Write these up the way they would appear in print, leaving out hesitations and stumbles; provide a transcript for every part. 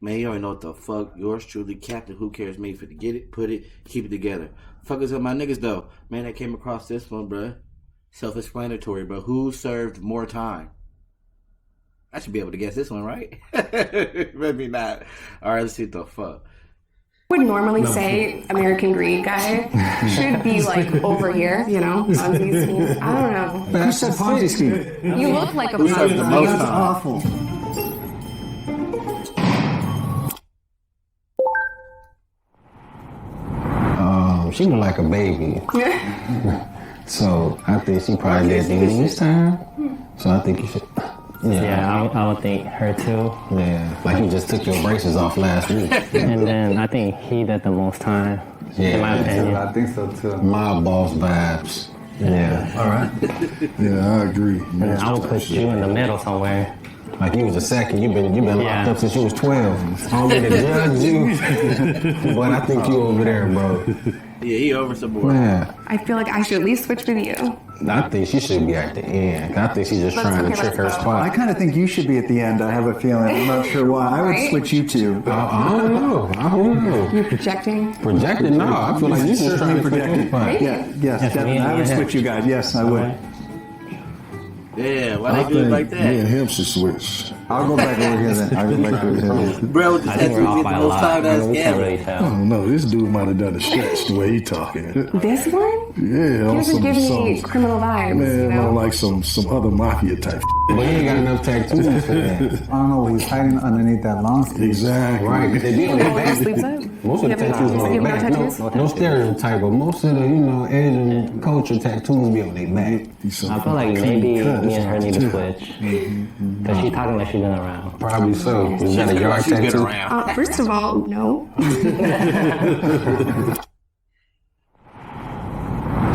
Man, you already know what the fuck. Yours truly, Captain Who Cares Me, for to get it, put it, keep it together. Fuckers up my niggas though. Man, I came across this one, bruh. Self-explanatory, but who served more time? I should be able to guess this one, right? Maybe not. All right, let's see what the fuck. I would normally say American Greed guy should be like over here, you know, Ponzi scheme. I don't know. Who said Ponzi scheme? You look like a Who served the Ponzi most scheme. That's time? awful. She look like a baby. So I think she probably did this time. So I think you should. Yeah, I would think her too. Yeah, like you just took your braces off last week. And then I think he did the most time. Yeah, in my opinion. I think so too. My boss vibes. Yeah. All right. Yeah, I agree. And I would put you in the middle somewhere. Like you was a second. You've been locked up since you was 12. I don't mean to judge you, but I think you over there, bro. Yeah, he over some more. Yeah. I feel like I should at least switch with you. I think she should be at the end. I think she's just trying to trick her I spot. kind of think you should be at the end. I have a feeling. I'm not sure why. I would Right? switch you two. I don't know. You're projecting. Projected? No, I feel like you just trying to trick her Projected. spot. Yeah, yes, definitely. I would switch you guys. Yes, I would. Yeah, why I they do it think like me and that? him should switch. I'll go back over here then. I'll go back over here. Bro, with the I think we're tattoo, off get by the a most lot. time that's We can't really I tell. don't know. This dude might have done a stretch the way he talking. This one? Yeah, on Yours is some giving me criminal vibes, man, you know? on like some other mafia type. But he ain't got enough tattoos for that. I don't know. He's hiding underneath that long sleeve. Exactly. Right, they be on You their know, back. sleeps up. Most of the You have tattoos any- on you their have no back. tattoos? No stereotype, but most of the, Asian culture tattoos be on their back. I feel like maybe me and her need to switch. Because she's talking like she's been around. Probably so. Is that a yard She's been tattoo? around. First of all, no.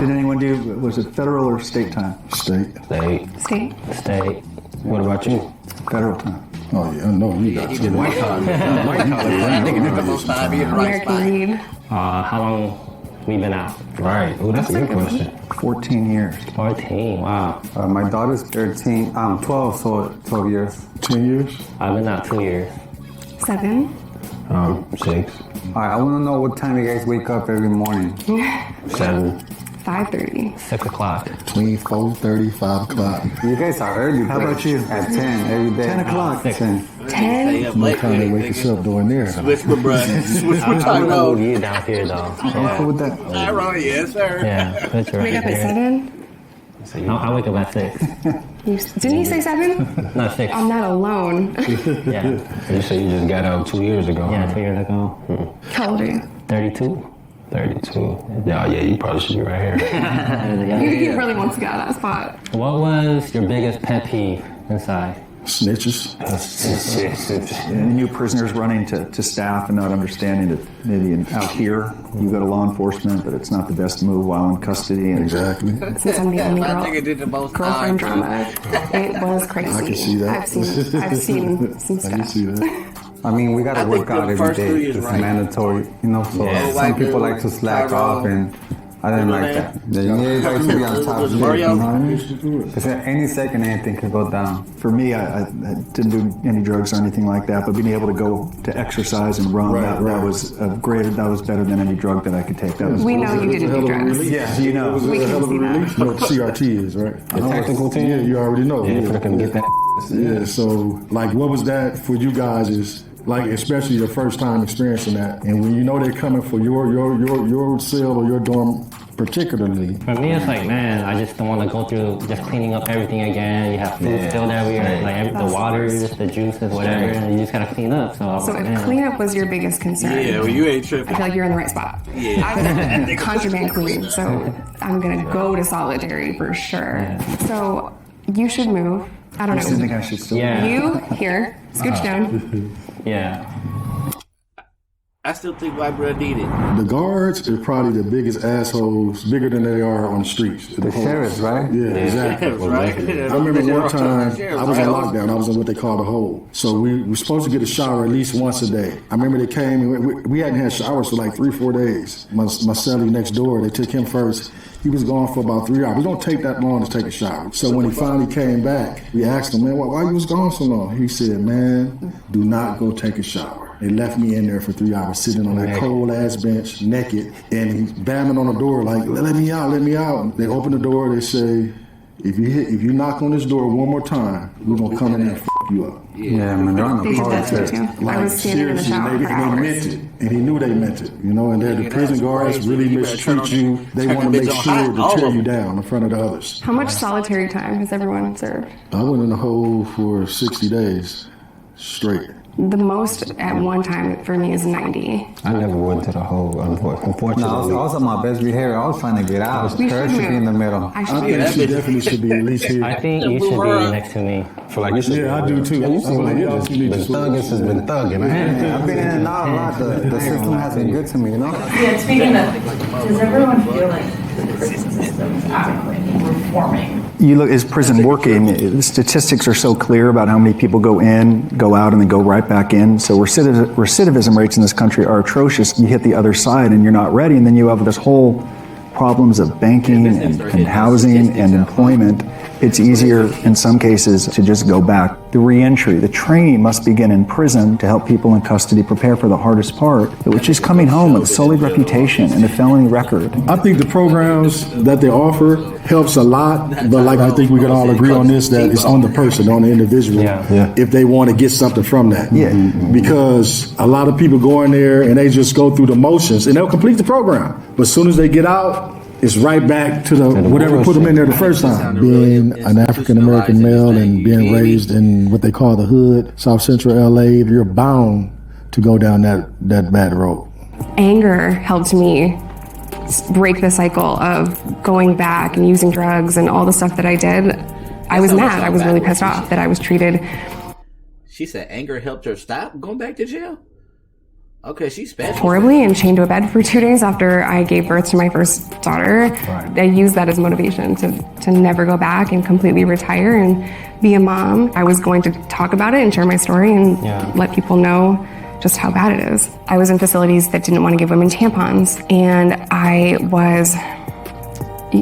Did anyone do? Was it federal or state time? State. State. State. What about you? Federal time. Oh yeah, I know you got He did white collar. White collar. Nigga did the most time. He in the right American spot. Greed. How long we been out? Right. Oh, that's a good question. 14 years. 14. Wow. My daughter's 13. I'm 12, so 12 years. 10 years. I've been out 2 years. 7. 6, All right, I want to know what time you guys wake up every morning. 7. 5:30. 6 o'clock. Between 4:30, 5 o'clock. You guys are early. How bro. about you? At 10 every day. 10 o'clock. 10. 10. Stay up What late time they with wake it, us up doing there? Switch my brother. Switch my I'm time gonna move out. you down here though. I'm cool with that. Tyrone, yes, sir. Yeah, put you Wake right up at here. 7. I wake up at 6. Didn't he say 7? Not 6. I'm not alone. Yeah. You say you just got out 2 years ago. Yeah, huh? 2 years ago. How old are you? 32. 32. Yeah, you probably should be right here. He really wants to get out of that spot. What was your biggest pet peeve inside? Snitches. And new prisoners running to staff and not understanding that maybe out here you go to law enforcement, but it's not the best move while in custody. And Exactly. Since I'm the only My girl. nigga did the most Girlfriend time. drama. It was crazy. I can see that. I've seen some I can stuff. see that. I mean, we gotta I think work out the every first 3 day. is It's right. mandatory, So Yeah. some people like to slack off, and I didn't like that. You need guys to be on top of Was it. Mario? You know what I mean? Because at any second, anything could go down. for me, I didn't do any drugs or anything like that, but being able to go to exercise and run, that was a great. That was better than any drug that I could take. That was We know you didn't do drugs. Yeah, you know. It was We a can hell of a see that. relief. You know what CRT is, right? The tactical team? Yeah, you already know. Yeah, if I can get that. Yeah, so like what was that for you guys is like especially your first time experiencing that and when you know they're coming for your cell or your dorm particularly. For me, it's like, man, I just don't want to go through just cleaning up everything again. You have food spilled everywhere, like the water, just the juices, whatever, and you just gotta clean up. So, I was So like, if man. cleanup was your biggest concern, Yeah, well, you ain't I tripping. feel like you're in the right spot. Yeah. I was contraband queen, so I'm gonna go to solitary for sure. So you should move. I don't I still think know. I should still. Yeah. You here, scooch down. Yeah. I still think white brother need it. The guards are probably the biggest assholes, bigger than they are on the streets. The sheriffs, right? Yeah, exactly. Right? I remember one time I was in lockdown. I was in what they call the hole. So we were supposed to get a shower at least once a day. I remember they came and we hadn't had showers for like 3-4 days. My cellie next door, they took him first. He was gone for about 3 hours. It don't take that long to take a shower. So when he finally came back, we asked him, man, why you was gone so long? He said, man, do not go take a shower. They left me in there for 3 hours, sitting on that cold ass bench, naked, and he's banging on the door like, let me out, let me out. They open the door, they say, if you knock on this door one more time, we're gonna come in and f you up. Yeah, man, they're on They the did that to me politics. too. I was standing in the shower for they hours. meant it, and he knew they meant it, you know. And they're the prison guards really mistreat you. They want to make sure to tear you down in front of the others. How much solitary time has everyone served? I went in the hole for 60 days straight. The most at one time for me is 90. I never went to the hole, unfortunately. No, I was on my best behavior. I was trying to get out. We Her should should be in the middle. I I should think she definitely should be at least here. I think you should be next to me. I feel like you should. Yeah, I do too. You seem like you just need been to thugging since been thugging. I've been in and out a lot. The system has been good to me, you know? Yeah, speaking of, does everyone feel like the prison system is adequate in reforming? You look, is prison working? The statistics are so clear about how many people go in, go out, and then go right back in. So recidivism rates in this country are atrocious. You hit the other side and you're not ready, and then you have this whole problems of banking and housing and employment. It's easier in some cases to just go back. The reentry, the training must begin in prison to help people in custody prepare for the hardest part, which is coming home with a sullied reputation and a felony record. I think the programs that they offer helps a lot, but like I think we can all agree on this, that it's on the person, on the individual, if they want to get something from that. Yeah. Because a lot of people go in there and they just go through the motions and they'll complete the program, but as soon as they get out, it's right back to the whatever put them in there the first time. Being an African American male and being raised in what they call the hood, South Central LA, you're bound to go down that bad road. Anger helped me break the cycle of going back and using drugs and all the stuff that I did. I was mad. I was really pissed off that I was treated. She said anger helped her stop going back to jail? Okay, she's special. Horribly and chained to a bed for 2 days after I gave birth to my first daughter. I used that as motivation to never go back and completely retire and be a mom. I was going to talk about it and share my story and let people know just how bad it is. I was in facilities that didn't want to give women tampons, and I was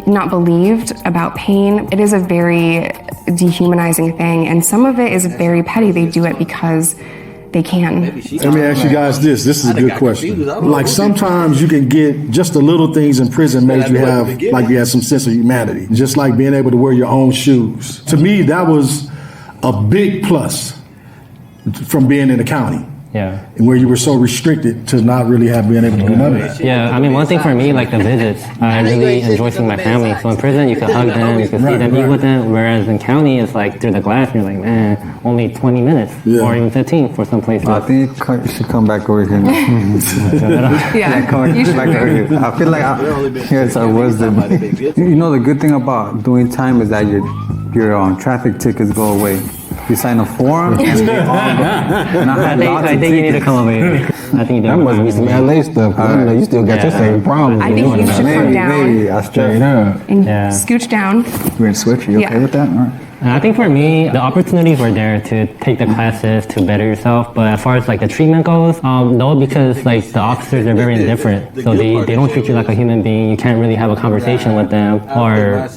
not believed about pain. It is a very dehumanizing thing, and some of it is very petty. They do it because they can. Let me ask you guys this. This is a good question. Like sometimes you can get just the little things in prison made you have, like you had some sense of humanity. Just like being able to wear your own shoes. To me, that was a big plus from being in the county. Yeah. Where you were so restricted to not really have been able to do none of that. Yeah, I mean, one thing for me, like the visits, I really enjoy seeing my family. So in prison, you can hug them, you can see them, eat with them. Whereas in county, it's like through the glass, and you're like, man, only 20 minutes or even 15 for some places. I think you should come back over here. Yeah. Come back over here. I feel like here's our wisdom. You know, the good thing about doing time is that your traffic tickets go away. You sign a form, and they all go. And I think you need to come over here. I think That must be some LA stuff. You still got your same problem. I think you should come down maybe I straight up. and scooch down. We're going to switch. Are you okay with that? All right. And I think for me, the opportunities were there to take the classes to better yourself. But as far as like the treatment goes, no, because like the officers are very indifferent. So they don't treat you like a human being. You can't really have a conversation with them or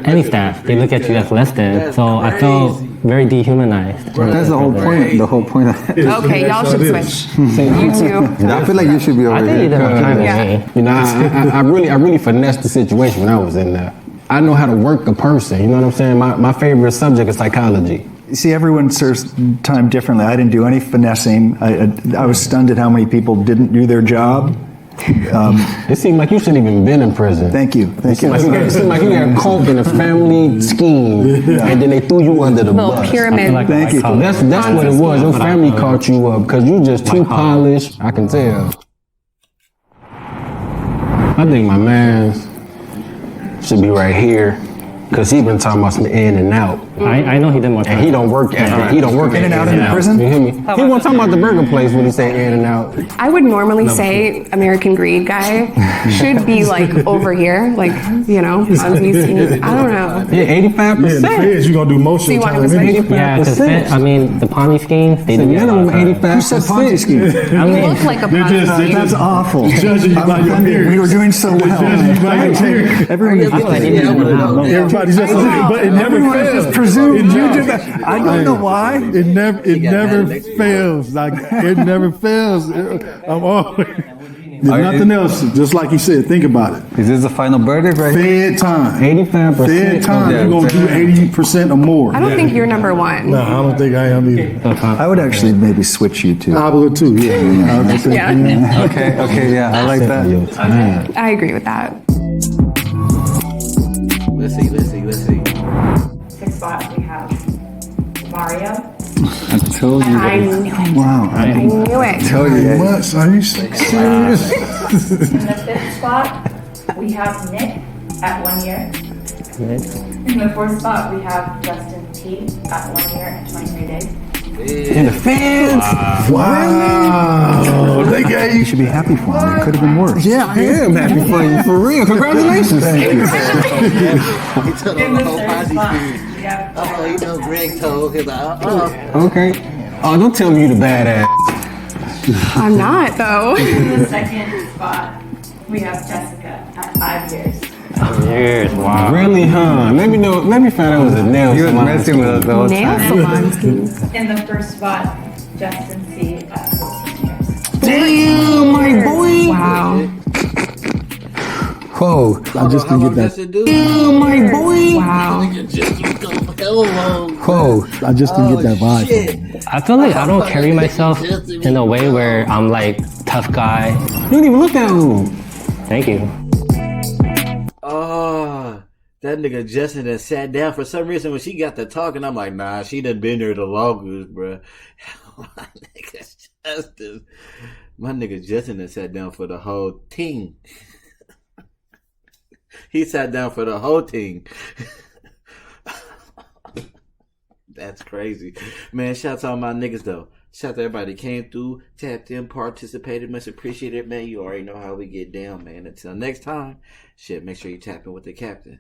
any staff. They look at you as less than. So I felt very dehumanized. That's the whole point. The whole point of it. Okay, y'all should switch. You too. I feel like you should be over I think you here. did more time than me. You know, I really finessed the situation when I was in there. I know how to work a person. You know what I'm saying? My favorite subject is psychology. See, everyone serves time differently. I didn't do any finessing. I was stunned at how many people didn't do their job. It seemed like you shouldn't even been in prison. Thank you. It seemed like you got caught in a family scheme, and then they threw you under the Little bus. pyramid. Thank you. That's what it was. Your family caught you up because you just too polished. I can tell. I think my man should be right here because he been talking about some in and out. I know he did more time. And he don't work at In and out in the prison? You hear me? He wasn't talking about the burger place when he said in and out. I would normally say American Greed guy should be like over here, like, you know, on these, I don't know. Yeah, 85%. The feds, you're going to do most So of you the want time. him to anyway. switch? Yeah, because I mean, the Ponzi schemes, they do Minimum that. 85%. Who said Ponzi scheme? I You mean, look like a They're Ponzi. just That's awful. judging you by your appearance. We were doing so well. Judging you by your appearance. Everyone is I feel like they need to come out. Everybody's just, but it never Everyone is just fails. presumed. I don't know why. It never fails. Like it never fails. I'm always. There's nothing else. Just like he said, think about it. Is this the final verdict right here? Fed time. 85%. Fed time. You're gonna do 80% or more. I don't think you're number one. No, I don't think I am either. I would actually maybe switch you two. I would too. Yeah. Yeah. Okay, yeah, I like that. I agree with that. Let's see. 6th spot, we have Mario. I told you. I knew it. Wow. I knew it. told you. How much? Are you serious? In the 5th spot, we have Nick at 1 year. In the 4th spot, we have Justin T at 1 year and 23 days. In the fans. Wow. They gave You should be happy for him. It could have been worse. Yeah, I am happy for you. For real. Congratulations. Thank you. He told In the the whole 3rd posse spot, dude. we have Oh, you know Greg told him, Okay. Oh, don't tell me you the badass. I'm not, though. In the 2nd spot, we have Jessica at 5 years. Years, wow. Really, huh? Let me find out it was a nail. You was messing with us the whole Nail time. salon scheme. In the 1st spot, Justin C at 14 years. Damn, my boy. Wow. Whoa. I just didn't get that. Damn, my boy. Wow. Whoa. I just didn't get that vibe. From him. I feel like I don't carry myself in a way where I'm like tough guy. You don't even look that old. Thank you. oh, that nigga Justin that sat down. For some reason, when she got to talking, I'm like, nah, she done been there the longest, bruh. My nigga Justin that sat down for the whole team. He sat down for the whole team. That's crazy. Man, shout out to all my niggas, though. Shout out to everybody that came through, tapped in, participated. Much appreciated, man. You already know how we get down, man. Until next time, shit, make sure you tap in with the captain.